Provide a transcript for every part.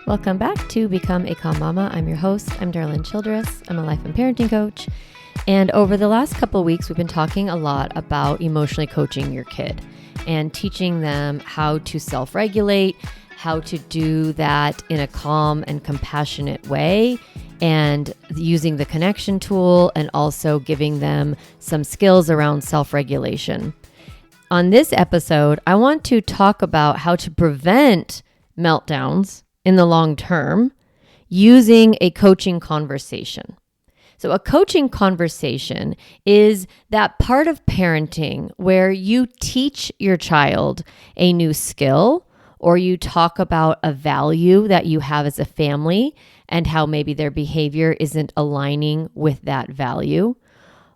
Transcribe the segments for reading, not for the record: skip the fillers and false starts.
Welcome back to Become a Calm Mama. I'm your host. I'm Darlene Childress. I'm a life and parenting coach. And over the last couple of weeks, we've been talking a lot about emotionally coaching your kid and teaching them how to self-regulate, how to do that in a calm and compassionate way, and using the connection tool, and also giving them some skills around self-regulation. On this episode, I want to talk about how to prevent meltdowns in the long term using a coaching conversation. So a coaching conversation is that part of parenting where you teach your child a new skill, or you talk about a value that you have as a family and how maybe their behavior isn't aligning with that value.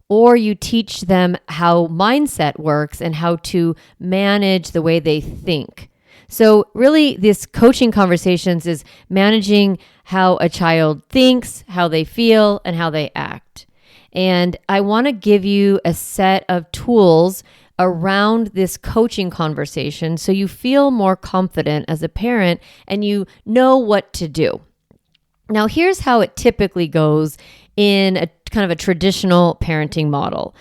Or you teach them how mindset works and how to manage the way they think. So really, this coaching conversations is managing how a child thinks, how they feel, and how they act. And I want to give you a set of tools around this coaching conversation so you feel more confident as a parent and you know what to do. Now, here's how it typically goes in a kind of a traditional parenting model.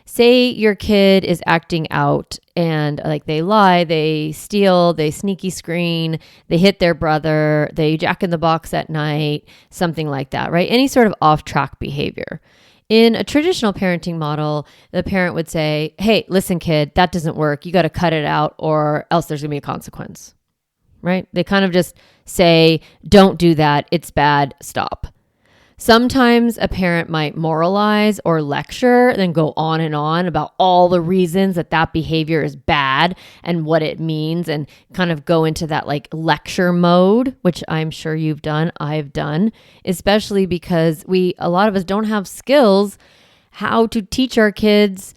Say your kid is acting out and like they lie, they steal, they sneaky screen, they hit their brother, they jack in the box at night, something like that, right? Any sort of off-track behavior. In a traditional parenting model, the parent would say, hey, listen, kid, that doesn't work. You got to cut it out or else there's going to be a consequence, right? They kind of just say, don't do that. It's bad. Stop. Sometimes a parent might moralize or lecture, then go on and on about all the reasons that that behavior is bad and what it means, and kind of go into that like lecture mode, which I'm sure you've done, I've done, especially because a lot of us don't have skills how to teach our kids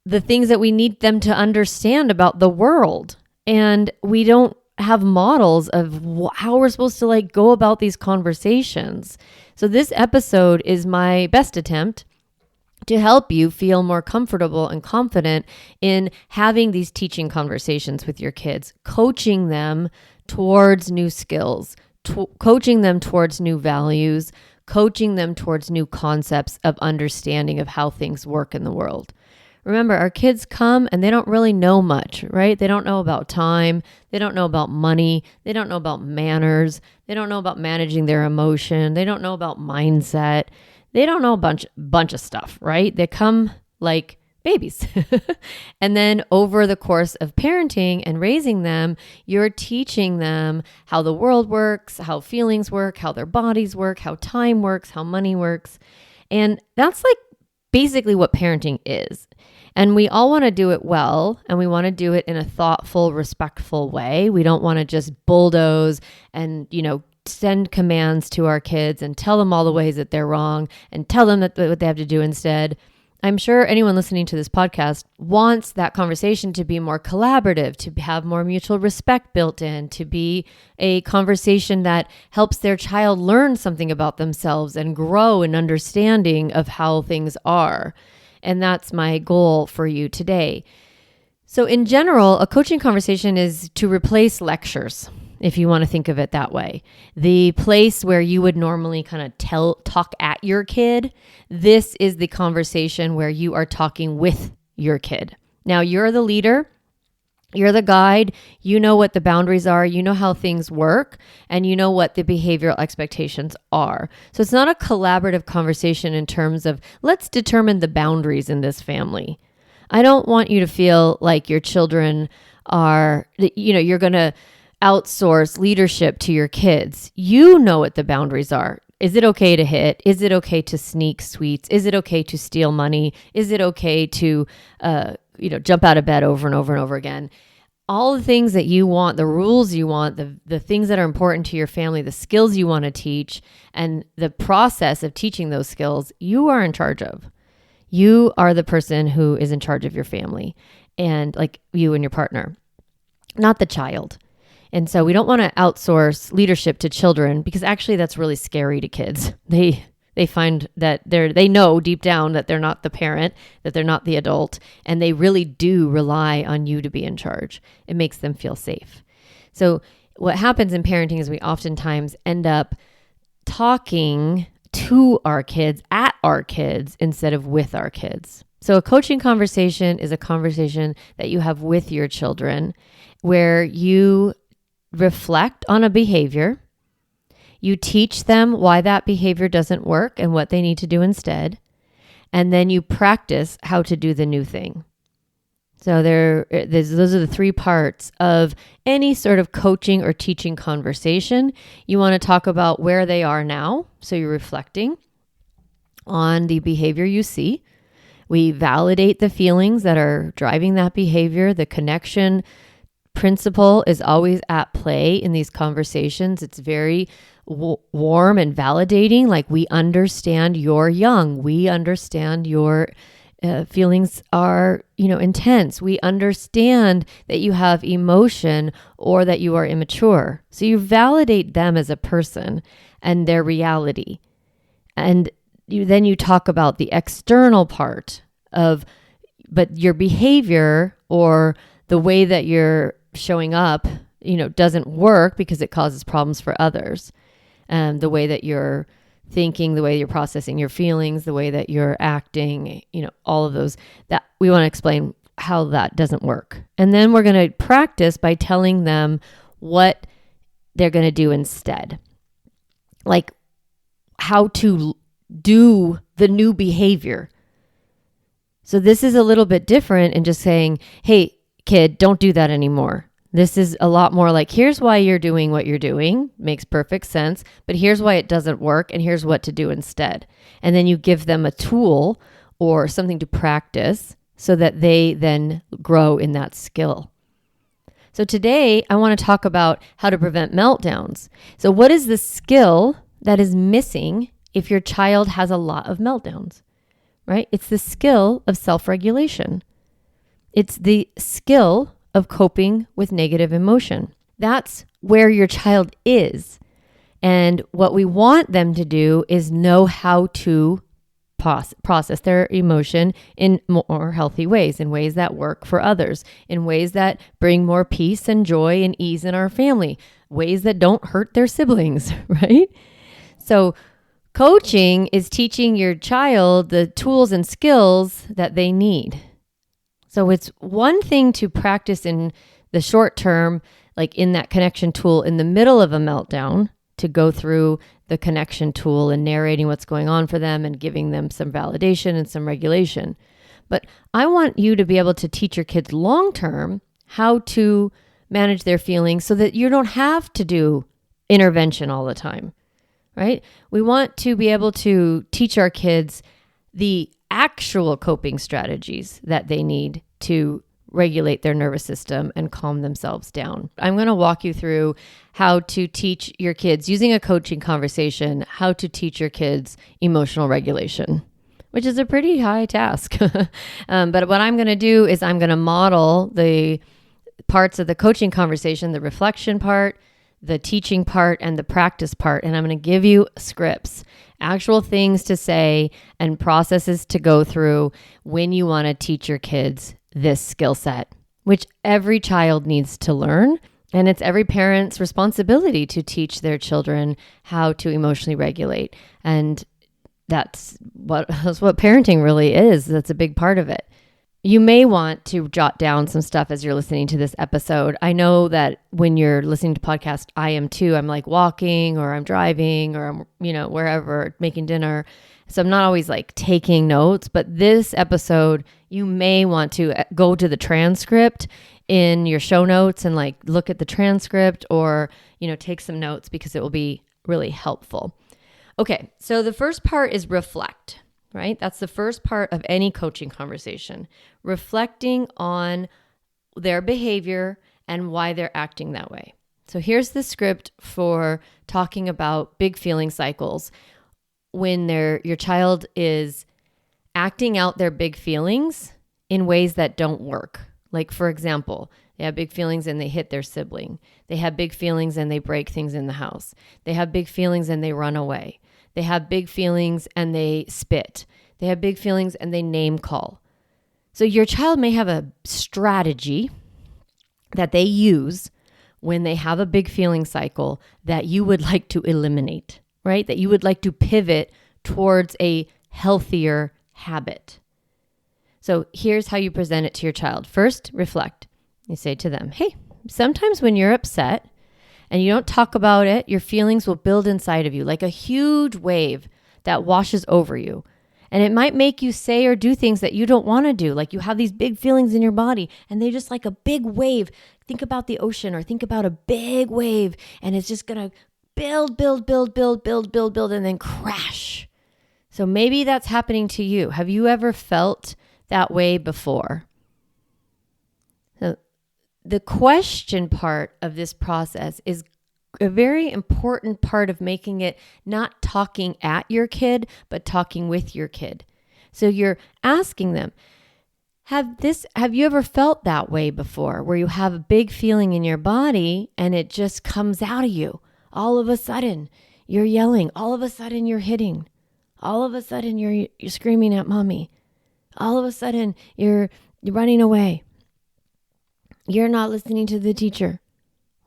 the things that we need them to understand about the world. And we don't have models of how we're supposed to like go about these conversations. So this episode is my best attempt to help you feel more comfortable and confident in having these teaching conversations with your kids, coaching them towards new skills, coaching them towards new values, coaching them towards new concepts of understanding of how things work in the world. Remember, our kids come and they don't really know much, right? They don't know about time. They don't know about money. They don't know about manners. They don't know about managing their emotion. They don't know about mindset. They don't know a bunch of stuff, right? They come like babies. And then over the course of parenting and raising them, you're teaching them how the world works, how feelings work, how their bodies work, how time works, how money works. And that's like basically what parenting is. And we all want to do it well, and we want to do it in a thoughtful, respectful way. We don't want to just bulldoze and, send commands to our kids and tell them all the ways that they're wrong and tell them that what they have to do instead. I'm sure anyone listening to this podcast wants that conversation to be more collaborative, to have more mutual respect built in, to be a conversation that helps their child learn something about themselves and grow in understanding of how things are. And that's my goal for you today. So in general, a coaching conversation is to replace lectures, if you want to think of it that way. The place where you would normally kind of talk at your kid, this is the conversation where you are talking with your kid. Now, you're the leader, you're the guide, you know what the boundaries are, you know how things work, and you know what the behavioral expectations are. So it's not a collaborative conversation in terms of, let's determine the boundaries in this family. I don't want you to feel like your children are, you're going to outsource leadership to your kids. You know what the boundaries are. Is it okay to hit? Is it okay to sneak sweets? Is it okay to steal money? Is it okay to, jump out of bed over and over and over again? All the things that you want, the rules you want, the things that are important to your family, the skills you want to teach, and the process of teaching those skills, you are in charge of. You are the person who is in charge of your family, and like you and your partner, not the child. And so we don't want to outsource leadership to children, because actually that's really scary to kids. They find that they know deep down that they're not the parent, that they're not the adult, and they really do rely on you to be in charge. It makes them feel safe. So what happens in parenting is we oftentimes end up talking to our kids, at our kids, instead of with our kids. So a coaching conversation is a conversation that you have with your children where you reflect on a behavior, you teach them why that behavior doesn't work and what they need to do instead, and then you practice how to do the new thing. So those are the three parts of any sort of coaching or teaching conversation. You want to talk about where they are now. So you're reflecting on the behavior you see. We validate the feelings that are driving that behavior. The connection principle is always at play in these conversations. It's very warm and validating. Like, we understand you're young. We understand your feelings are, intense. We understand that you have emotion or that you are immature. So you validate them as a person and their reality. And then you talk about the external part but your behavior or the way that you're showing up, doesn't work because it causes problems for others. The way that you're thinking, the way you're processing your feelings, the way that you're acting, all of those, that we want to explain how that doesn't work. And then we're going to practice by telling them what they're going to do instead. Like how to do the new behavior. So this is a little bit different in just saying, hey, kid, don't do that anymore. This is a lot more like, here's why you're doing what you're doing. Makes perfect sense. But here's why it doesn't work. And here's what to do instead. And then you give them a tool or something to practice so that they then grow in that skill. So today I want to talk about how to prevent meltdowns. So what is the skill that is missing if your child has a lot of meltdowns, right? It's the skill of self-regulation. It's the skill of coping with negative emotion. That's where your child is. And what we want them to do is know how to process their emotion in more healthy ways, in ways that work for others, in ways that bring more peace and joy and ease in our family, ways that don't hurt their siblings, right? So coaching is teaching your child the tools and skills that they need. So it's one thing to practice in the short term, like in that connection tool in the middle of a meltdown, to go through the connection tool and narrating what's going on for them and giving them some validation and some regulation. But I want you to be able to teach your kids long term how to manage their feelings so that you don't have to do intervention all the time, right? We want to be able to teach our kids the actual coping strategies that they need to regulate their nervous system and calm themselves down. I'm going to walk you through how to teach your kids, using a coaching conversation, how to teach your kids emotional regulation, which is a pretty high task. But what I'm going to do is I'm going to model the parts of the coaching conversation, the reflection part, the teaching part, and the practice part. And I'm going to give you scripts, actual things to say and processes to go through when you want to teach your kids this skill set, which every child needs to learn. And it's every parent's responsibility to teach their children how to emotionally regulate. And that's what parenting really is. That's a big part of it. You may want to jot down some stuff as you're listening to this episode. I know that when you're listening to podcast, I am too. I'm like walking or I'm driving or I'm, wherever, making dinner. So I'm not always like taking notes, but this episode, you may want to go to the transcript in your show notes and like look at the transcript or, take some notes because it will be really helpful. Okay. So the first part is reflect, right? That's the first part of any coaching conversation, reflecting on their behavior and why they're acting that way. So here's the script for talking about big feeling cycles when your child is acting out their big feelings in ways that don't work. Like, for example, they have big feelings and they hit their sibling. They have big feelings and they break things in the house. They have big feelings and they run away. They have big feelings and they spit. They have big feelings and they name call. So your child may have a strategy that they use when they have a big feeling cycle that you would like to eliminate, right? That you would like to pivot towards a healthier habit. So here's how you present it to your child. First, reflect. You say to them, hey, sometimes when you're upset and you don't talk about it, your feelings will build inside of you like a huge wave that washes over you. And it might make you say or do things that you don't want to do. Like you have these big feelings in your body and they're just like a big wave. Think about the ocean or think about a big wave and it's just going to build, and then crash. So maybe that's happening to you. Have you ever felt that way before? So the question part of this process is a very important part of making it not talking at your kid, but talking with your kid. So you're asking them, have you ever felt that way before, where you have a big feeling in your body and it just comes out of you? All of a sudden, you're yelling. All of a sudden, you're hitting. All of a sudden, you're screaming at mommy. All of a sudden, you're running away. You're not listening to the teacher,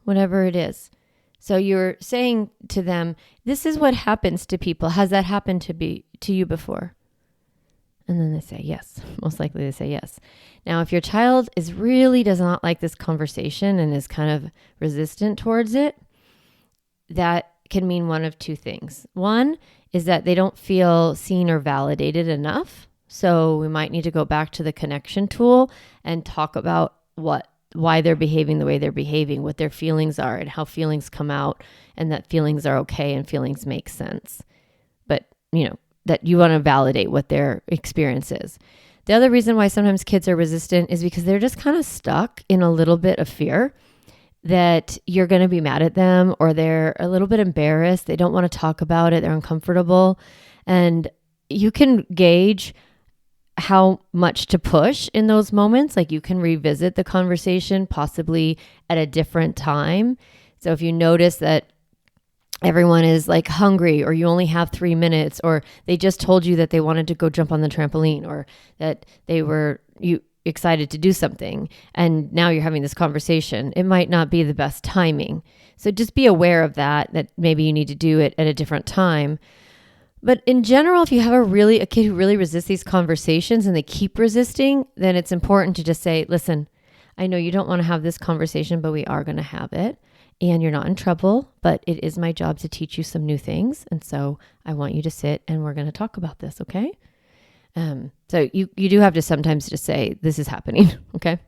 whatever it is. So you're saying to them, this is what happens to people. Has that happened to you before? And then they say yes. Most likely they say yes. Now, if your child does not like this conversation and is kind of resistant towards it, that can mean one of two things. One is that they don't feel seen or validated enough. So we might need to go back to the connection tool and talk about why they're behaving the way they're behaving, what their feelings are and how feelings come out and that feelings are okay and feelings make sense. But, that you want to validate what their experience is. The other reason why sometimes kids are resistant is because they're just kind of stuck in a little bit of fear that you're going to be mad at them or they're a little bit embarrassed. They don't want to talk about it. They're uncomfortable. And you can gauge how much to push in those moments. Like you can revisit the conversation possibly at a different time. So if you notice that everyone is like hungry or you only have 3 minutes or they just told you that they wanted to go jump on the trampoline or that they were excited to do something and now you're having this conversation, it might not be the best timing. So just be aware of that maybe you need to do it at a different time. But in general, if you have a kid who really resists these conversations and they keep resisting, then it's important to just say, listen, I know you don't want to have this conversation, but we are going to have it. And you're not in trouble, but it is my job to teach you some new things. And so I want you to sit and we're going to talk about this, okay? So you do have to sometimes just say, this is happening, okay?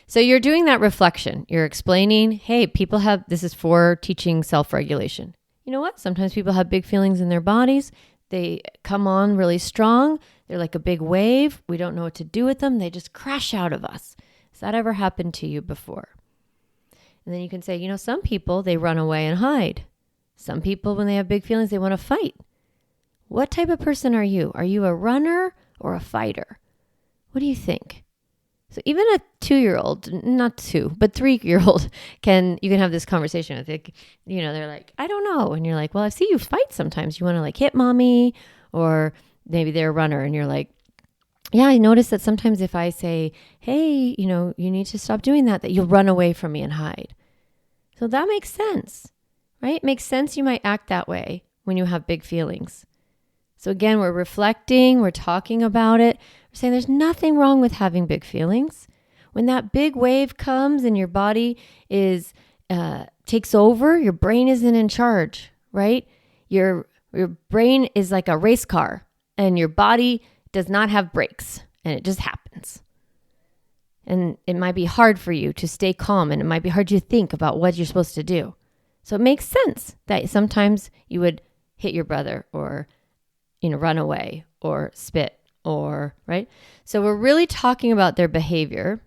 So you're doing that reflection. You're explaining, hey, this is for teaching self-regulation. You know what? Sometimes people have big feelings in their bodies. They come on really strong. They're like a big wave. We don't know what to do with them. They just crash out of us. Has that ever happened to you before? And then you can say, some people, they run away and hide. Some people, when they have big feelings, they want to fight. What type of person are you? Are you a runner or a fighter? What do you think? So even a 2-year-old, not 2, but 3-year-old, you can have this conversation with it. They're like, I don't know. And you're like, well, I see you fight sometimes. You want to like hit mommy, or maybe they're a runner and you're like, yeah, I noticed that sometimes if I say, hey, you need to stop doing that you'll run away from me and hide. So that makes sense, right? It makes sense you might act that way when you have big feelings. So again, we're reflecting, we're talking about it. We're saying there's nothing wrong with having big feelings. When that big wave comes and your body takes over, your brain isn't in charge, right? Your brain is like a race car and your body does not have brakes and it just happens. And it might be hard for you to stay calm and it might be hard to think about what you're supposed to do. So it makes sense that sometimes you would hit your brother or, run away or spit or, right? So we're really talking about their behavior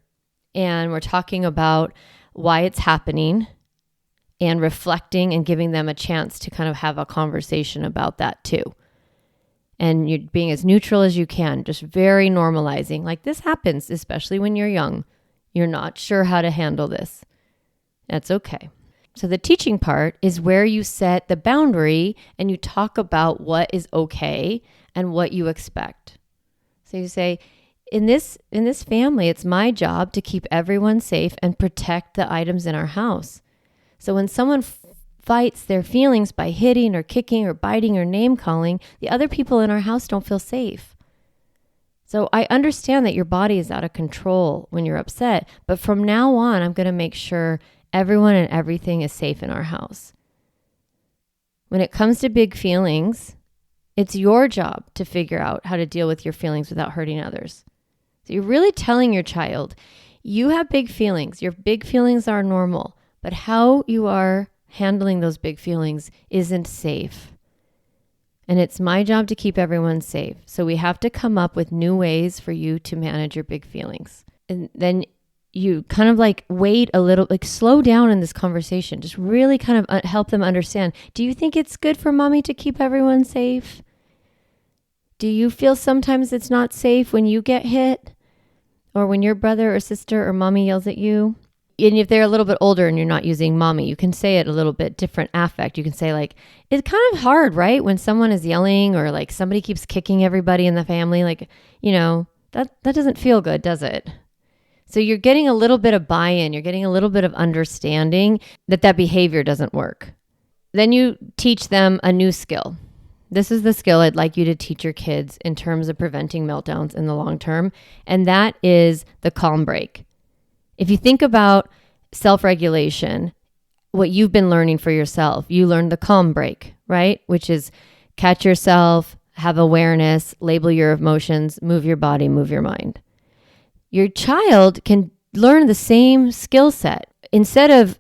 and we're talking about why it's happening and reflecting and giving them a chance to kind of have a conversation about that too. And you're being as neutral as you can, just very normalizing. Like this happens, especially when you're young. You're not sure how to handle this. That's okay. So the teaching part is where you set the boundary and you talk about what is okay and what you expect. So you say, in this family, it's my job to keep everyone safe and protect the items in our house. So when someone fights their feelings by hitting or kicking or biting or name calling, the other people in our house don't feel safe. So I understand that your body is out of control when you're upset, but from now on, I'm going to make sure everyone and everything is safe in our house. When it comes to big feelings, it's your job to figure out how to deal with your feelings without hurting others. So you're really telling your child, you have big feelings. Your big feelings are normal, but how you are handling those big feelings isn't safe. And it's my job to keep everyone safe. So we have to come up with new ways for you to manage your big feelings. And then you kind of like wait a little, like slow down in this conversation. Just really kind of help them understand. Do you think it's good for mommy to keep everyone safe? Do you feel sometimes it's not safe when you get hit? Or when your brother or sister or mommy yells at you? And if they're a little bit older and you're not using mommy, you can say it a little bit different affect. You can say like, it's kind of hard, right? When someone is yelling or like somebody keeps kicking everybody in the family, like, that doesn't feel good, does it? So you're getting a little bit of buy-in. You're getting a little bit of understanding that behavior doesn't work. Then you teach them a new skill. This is the skill I'd like you to teach your kids in terms of preventing meltdowns in the long term. And that is the calm break. If you think about self-regulation, what you've been learning for yourself, you learned the calm break, right? Which is catch yourself, have awareness, label your emotions, move your body, move your mind. Your child can learn the same skill set. Instead of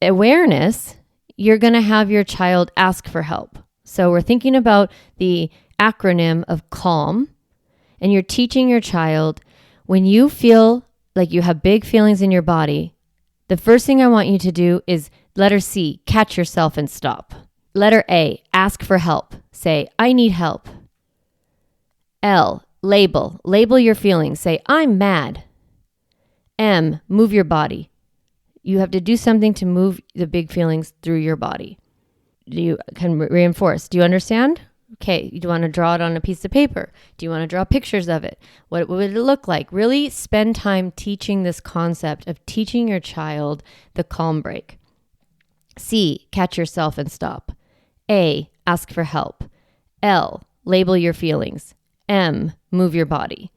awareness, you're going to have your child ask for help. So we're thinking about the acronym of CALM, and you're teaching your child when you feel like you have big feelings in your body, the first thing I want you to do is letter C, catch yourself and stop. Letter A, ask for help. Say, I need help. L, label your feelings. Say, I'm mad. M, move your body. You have to do something to move the big feelings through your body. You can reinforce. Do you understand? Okay, do you want to draw it on a piece of paper? Do you want to draw pictures of it? What would it look like? Really spend time teaching this concept of teaching your child the calm break. C, catch yourself and stop. A, ask for help. L, label your feelings. M, move your body.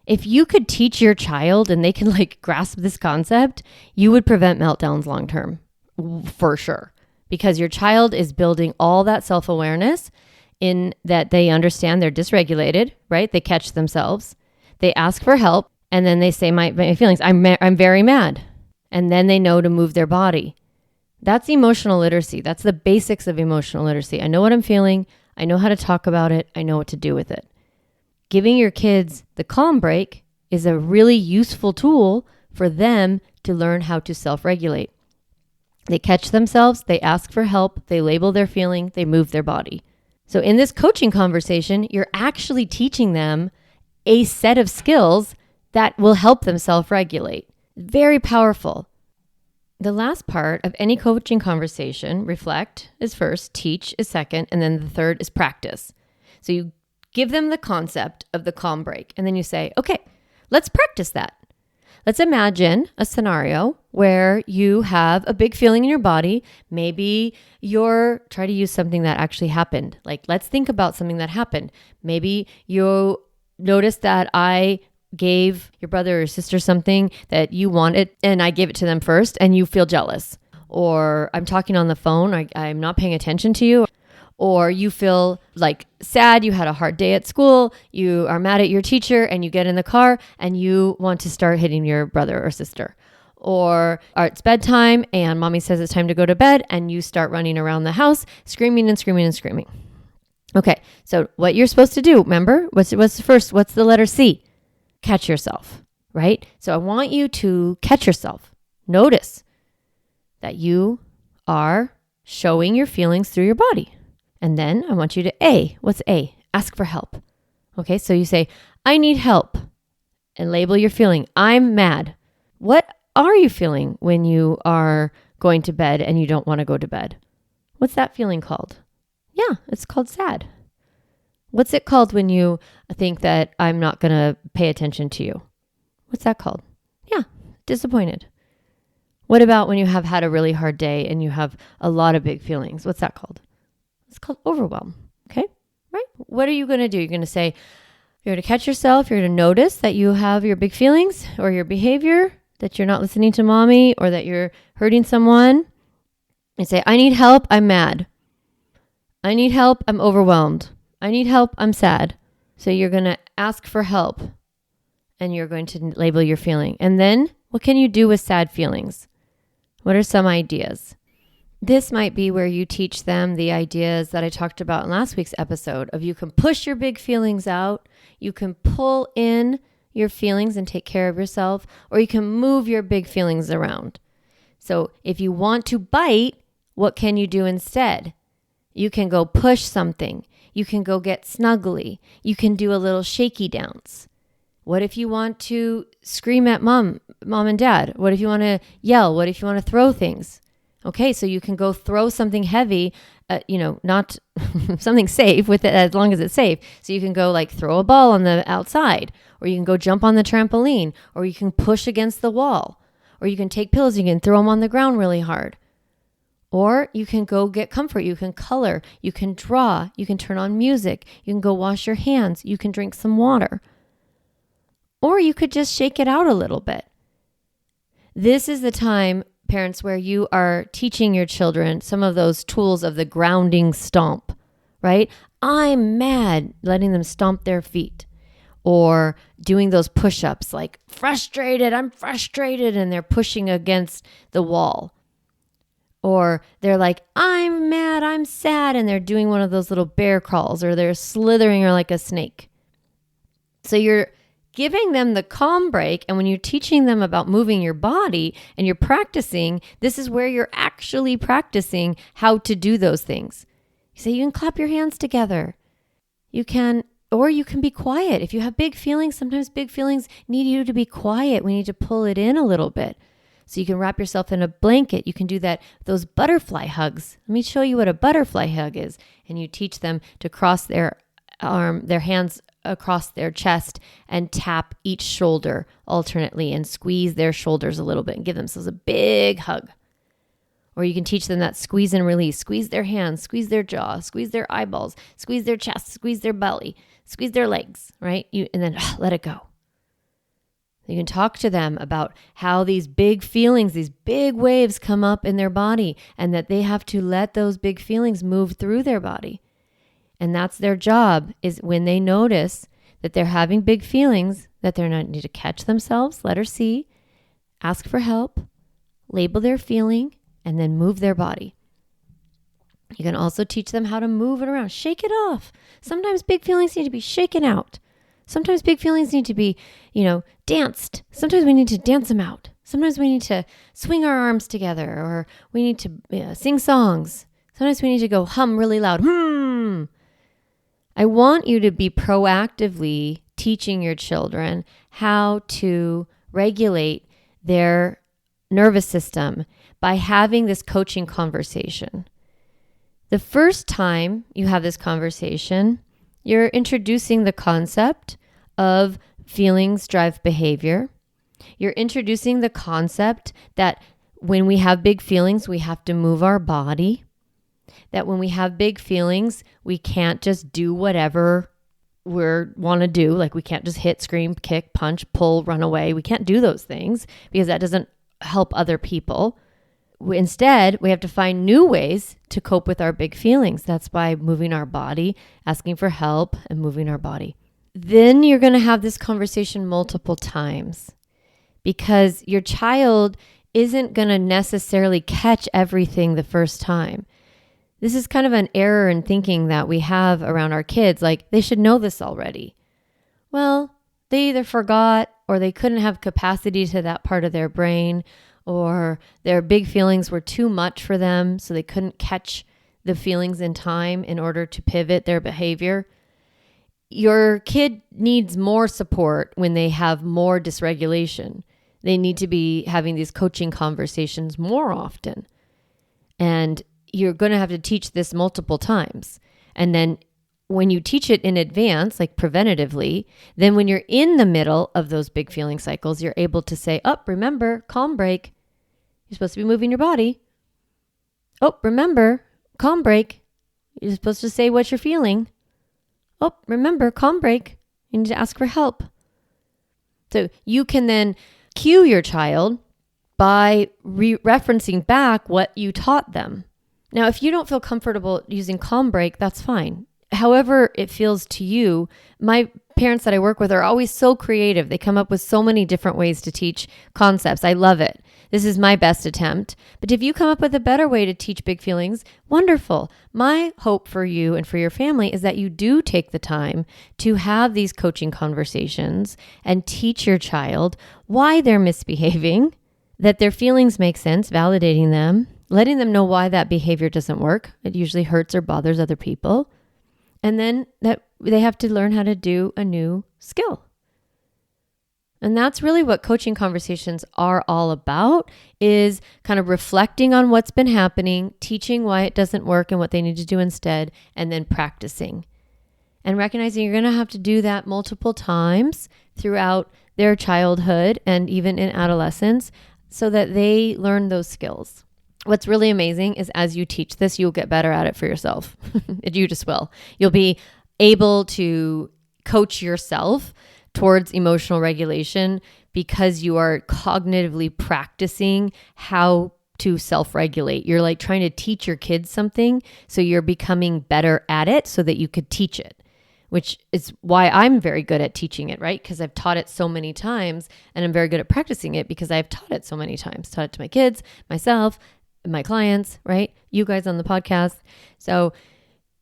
If you could teach your child and they can grasp this concept, you would prevent meltdowns long term, for sure. Because your child is building all that self-awareness in that they understand they're dysregulated, right? They catch themselves. They ask for help, and then they say, my feelings, I'm very mad. And then they know to move their body. That's emotional literacy. That's the basics of emotional literacy. I know what I'm feeling. I know how to talk about it. I know what to do with it. Giving your kids the calm break is a really useful tool for them to learn how to self-regulate. They catch themselves, they ask for help, they label their feeling, they move their body. So in this coaching conversation, you're actually teaching them a set of skills that will help them self-regulate. Very powerful. The last part of any coaching conversation, reflect is first, teach is second, and then the third is practice. So you give them the concept of the calm break, and then you say, okay, let's practice that. Let's imagine a scenario where you have a big feeling in your body. Maybe try to use something that actually happened. Let's think about something that happened. Maybe you noticed that I gave your brother or sister something that you wanted and I gave it to them first and you feel jealous. Or I'm talking on the phone, I'm not paying attention to you. Or you feel sad, you had a hard day at school, you are mad at your teacher and you get in the car and you want to start hitting your brother or sister. Or it's bedtime and mommy says it's time to go to bed and you start running around the house screaming and screaming and screaming. Okay, so what you're supposed to do, remember, what's the first? What's the letter C? Catch yourself, right? So I want you to catch yourself. Notice that you are showing your feelings through your body. And then I want you to A. What's A? Ask for help. Okay, so you say, I need help. And label your feeling. I'm mad. What are you feeling when you are going to bed and you don't want to go to bed? What's that feeling called? Yeah, it's called sad. What's it called when you think that I'm not going to pay attention to you? What's that called? Yeah, disappointed. What about when you have had a really hard day and you have a lot of big feelings? What's that called? It's called overwhelm. Okay. Right. What are you going to do? You're going to say, you're going to catch yourself. You're going to notice that you have your big feelings or your behavior, that you're not listening to mommy or that you're hurting someone. And say, I need help. I'm mad. I need help. I'm overwhelmed. I need help. I'm sad. So you're going to ask for help and you're going to label your feeling. And then what can you do with sad feelings? What are some ideas? This might be where you teach them the ideas that I talked about in last week's episode of you can push your big feelings out, you can pull in your feelings and take care of yourself, or you can move your big feelings around. So if you want to bite, what can you do instead? You can go push something. You can go get snuggly. You can do a little shaky dance. What if you want to scream at mom and dad? What if you want to yell? What if you want to throw things? Okay, so you can go throw something heavy, not something safe with it as long as it's safe. So you can go like throw a ball on the outside, or you can go jump on the trampoline, or you can push against the wall, or you can take pillows, you can throw them on the ground really hard. Or you can go get comfort. You can color, you can draw, you can turn on music, you can go wash your hands, you can drink some water. Or you could just shake it out a little bit. This is the time, parents, where you are teaching your children some of those tools of the grounding stomp, right? I'm mad, letting them stomp their feet. Or doing those push-ups like frustrated, I'm frustrated, and they're pushing against the wall. Or they're like, I'm mad, I'm sad, and they're doing one of those little bear crawls, or they're slithering or like a snake. So you're giving them the calm break, and when you're teaching them about moving your body and you're practicing, this is where you're actually practicing how to do those things. You say you can clap your hands together. You can be quiet. If you have big feelings, sometimes big feelings need you to be quiet. We need to pull it in a little bit. So you can wrap yourself in a blanket. You can do those butterfly hugs. Let me show you what a butterfly hug is. And you teach them to cross their hands across their chest and tap each shoulder alternately and squeeze their shoulders a little bit and give themselves a big hug. Or you can teach them that squeeze and release. Squeeze their hands, squeeze their jaw, squeeze their eyeballs, squeeze their chest, squeeze their belly, squeeze their legs, right? And then let it go. You can talk to them about how these big feelings, these big waves come up in their body and that they have to let those big feelings move through their body. And that's their job, is when they notice that they're having big feelings, that they're not need to catch themselves, let her see, ask for help, label their feeling, and then move their body. You can also teach them how to move it around, shake it off. Sometimes big feelings need to be shaken out. Sometimes big feelings need to be, danced. Sometimes we need to dance them out. Sometimes we need to swing our arms together, or we need to sing songs. Sometimes we need to go hum really loud. I want you to be proactively teaching your children how to regulate their nervous system by having this coaching conversation. The first time you have this conversation, you're introducing the concept of feelings drive behavior. You're introducing the concept that when we have big feelings, we have to move our body. That when we have big feelings, we can't just do whatever we want to do. Like we can't just hit, scream, kick, punch, pull, run away. We can't do those things because that doesn't help other people. Instead, we have to find new ways to cope with our big feelings. That's by moving our body, asking for help, and moving our body. Then you're going to have this conversation multiple times because your child isn't going to necessarily catch everything the first time. This is kind of an error in thinking that we have around our kids, like they should know this already. Well, they either forgot or they couldn't have capacity to that part of their brain, or their big feelings were too much for them, so they couldn't catch the feelings in time in order to pivot their behavior. Your kid needs more support when they have more dysregulation. They need to be having these coaching conversations more often. And you're going to have to teach this multiple times. And then when you teach it in advance, like preventatively, then when you're in the middle of those big feeling cycles, you're able to say, remember, calm break. You're supposed to be moving your body. Oh, remember, calm break. You're supposed to say what you're feeling. Oh, remember, calm break. You need to ask for help. So you can then cue your child by referencing back what you taught them. Now, if you don't feel comfortable using calm break, that's fine. However it feels to you, my parents that I work with are always so creative. They come up with so many different ways to teach concepts. I love it. This is my best attempt. But if you come up with a better way to teach big feelings, wonderful. My hope for you and for your family is that you do take the time to have these coaching conversations and teach your child why they're misbehaving, that their feelings make sense, validating them, letting them know why that behavior doesn't work. It usually hurts or bothers other people. And then that they have to learn how to do a new skill. And that's really what coaching conversations are all about, is kind of reflecting on what's been happening, teaching why it doesn't work and what they need to do instead, and then practicing. And recognizing you're going to have to do that multiple times throughout their childhood and even in adolescence so that they learn those skills. What's really amazing is as you teach this, you'll get better at it for yourself. You just will. You'll be able to coach yourself towards emotional regulation because you are cognitively practicing how to self-regulate. You're like trying to teach your kids something, so you're becoming better at it so that you could teach it, which is why I'm very good at teaching it, right? Because I've taught it so many times, and I'm very good at practicing it because I've taught it so many times. Taught it to my kids, myself, my clients, right? You guys on the podcast. So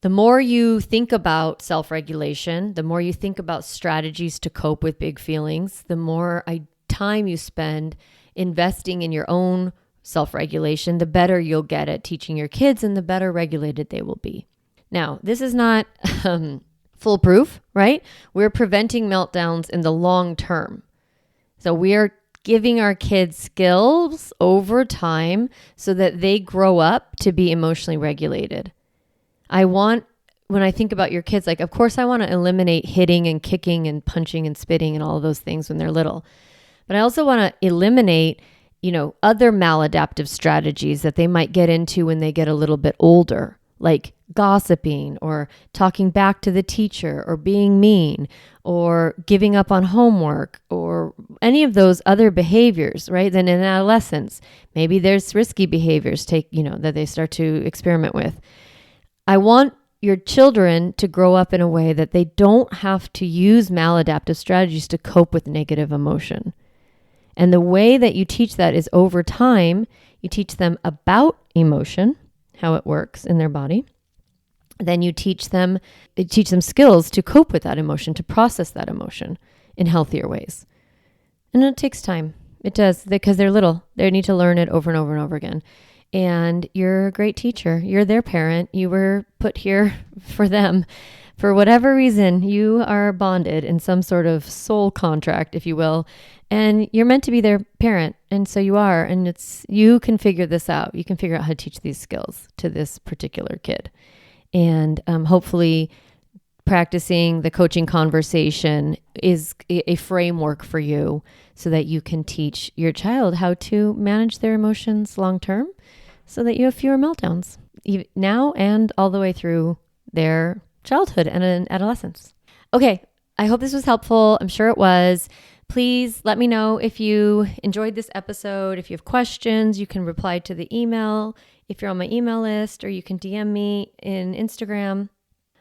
the more you think about self-regulation, the more you think about strategies to cope with big feelings, the more time you spend investing in your own self-regulation, the better you'll get at teaching your kids and the better regulated they will be. Now, this is not foolproof, right? We're preventing meltdowns in the long term. So we are giving our kids skills over time so that they grow up to be emotionally regulated. When I think about your kids, like, of course I want to eliminate hitting and kicking and punching and spitting and all of those things when they're little. But I also want to eliminate, other maladaptive strategies that they might get into when they get a little bit older, like gossiping or talking back to the teacher or being mean or giving up on homework or any of those other behaviors, right? Then in adolescence, maybe there's risky behaviors that they start to experiment with. I want your children to grow up in a way that they don't have to use maladaptive strategies to cope with negative emotion. And the way that you teach that is over time, you teach them about emotion, how it works in their body. Then you teach them skills to cope with that emotion, to process that emotion in healthier ways. And it takes time. It does, because they're little. They need to learn it over and over and over again. And you're a great teacher. You're their parent. You were put here for them. For whatever reason, you are bonded in some sort of soul contract, if you will. And you're meant to be their parent. And so you are. And you can figure this out. You can figure out how to teach these skills to this particular kid. And hopefully practicing the coaching conversation is a framework for you so that you can teach your child how to manage their emotions long term so that you have fewer meltdowns now and all the way through their childhood and adolescence. Okay, I hope this was helpful. I'm sure it was. Please let me know if you enjoyed this episode. If you have questions, you can reply to the email if you're on my email list, or you can DM me in Instagram.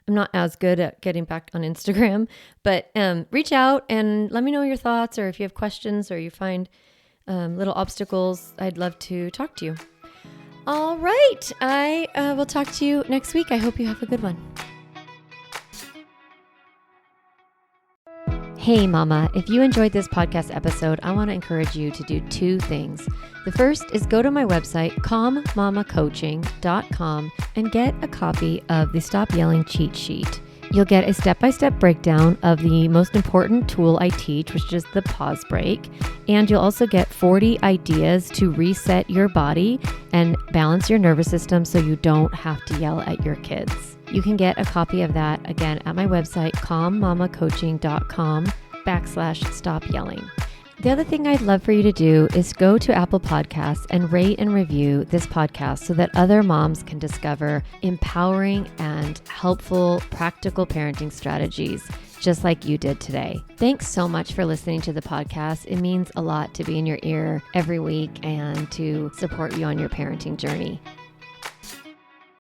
I'm not as good at getting back on Instagram, but reach out and let me know your thoughts, or if you have questions or you find little obstacles, I'd love to talk to you. All right. I will talk to you next week. I hope you have a good one. Hey, Mama, if you enjoyed this podcast episode, I want to encourage you to do two things. The first is go to my website, calmmamacoaching.com, and get a copy of the Stop Yelling cheat sheet. You'll get a step-by-step breakdown of the most important tool I teach, which is the pause break. And you'll also get 40 ideas to reset your body and balance your nervous system so you don't have to yell at your kids. You can get a copy of that, again, at my website, calmmamacoaching.com/stop yelling. The other thing I'd love for you to do is go to Apple Podcasts and rate and review this podcast so that other moms can discover empowering and helpful, practical parenting strategies, just like you did today. Thanks so much for listening to the podcast. It means a lot to be in your ear every week and to support you on your parenting journey.